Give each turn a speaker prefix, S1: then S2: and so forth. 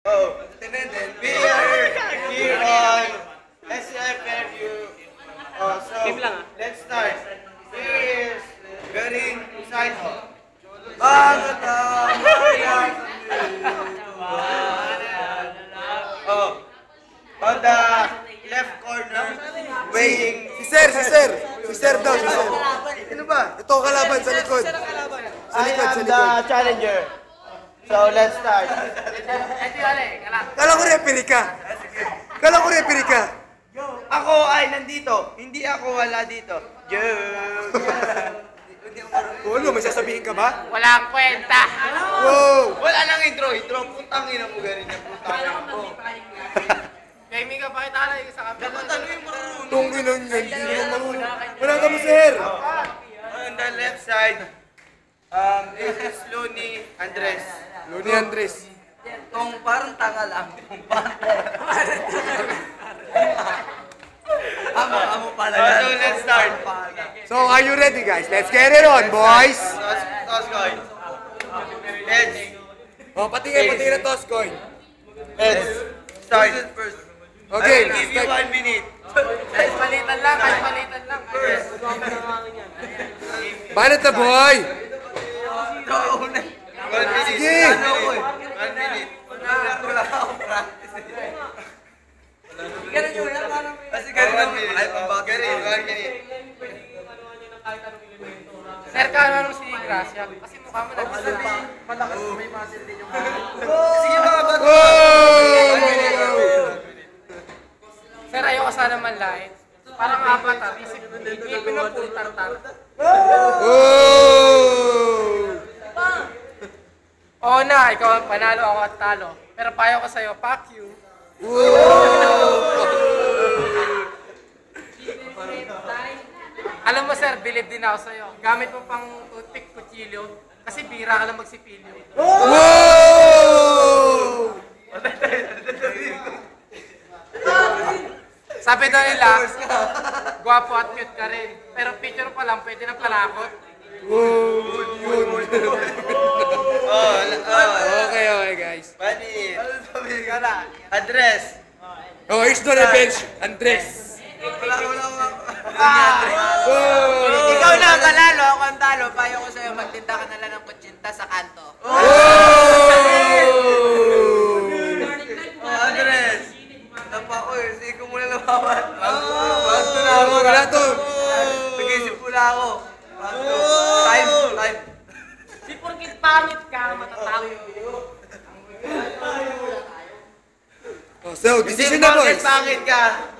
S1: Oh, we are here on SFFU. Oh, so let's start. Here is very exciting. Oh, on the left corner, weighing.
S2: Si Sir daw, si Sir. Ano ba? Ito ang kalaban sa likod.
S1: I am the challenger. So let's start.
S2: Kala ko referee ka.
S1: Ako ay nandito. Hindi ako wala dito. Joke.
S2: Ano, may sasabihin ka ba?
S3: Walang kwenta.
S2: Wow!
S1: Wala nang intro. Putang ina mo galing na putang mo.
S3: Gaming ka, bakit alay ka sa kapila?
S1: Dapat ano yung marunong?
S2: Tungin lang yan, hindi naman marunong. Wala ka mo, Sir!
S1: On the left side, this is Loni Andres.
S2: Loni Andres.
S1: Kung parang tanga lang. Amo pala. So let's start.
S2: So, are you ready, guys? Let's get it on, boys!
S1: Toss coin. Heads.
S2: Oh, patingin na toss coin.
S1: Heads. Start. First.
S2: Okay,
S1: I will give you 1 minute.
S3: Kahit palitan lang.
S1: First.
S2: Banat na, boy!
S1: 1 minute.
S2: Sige.
S1: 1 minute. Wala akong practice. Kasi ganun ang minute. Ay, pambagay rin. 1 minute.
S3: Sir, kano si Gracia? Kasi mukha mo nag-isip malakas may muscle din yung
S1: Sige mga bago.
S3: Sir, ayoko sana manlait. Parang avatar, ipin ng full tartar. Oo na, ikaw ang panalo, ako ang talo. Pero payo ko sa'yo, fuck you. Alam mo sir, believe din ako sa'yo. Gamit mo pang toothpick, kutsilyo, kasi bira ka lang magsipilyo. Sabi daw nila, gwapo at cute ka rin. Pero picture pa lang, pwede na palakot.
S2: Okay, guys.
S1: 1 minute. Ano sabihin ka na? Address.
S2: Oh, here's the revenge, Andres.
S1: Wala.
S3: Ikaw na ang kalalo, ako ang talo. Payo ko sa'yo, magtinda ka na lang ng kutsinta sa kanto.
S1: Address. Tapa ko eh. Sige ko muna labawan. Bago na ako.
S2: Wala to.
S1: Nag-isip muna ako. Time.
S3: Si porkit pangit ka, matatalo.
S2: Oh, so, decision na, boys.
S1: Bakit ka?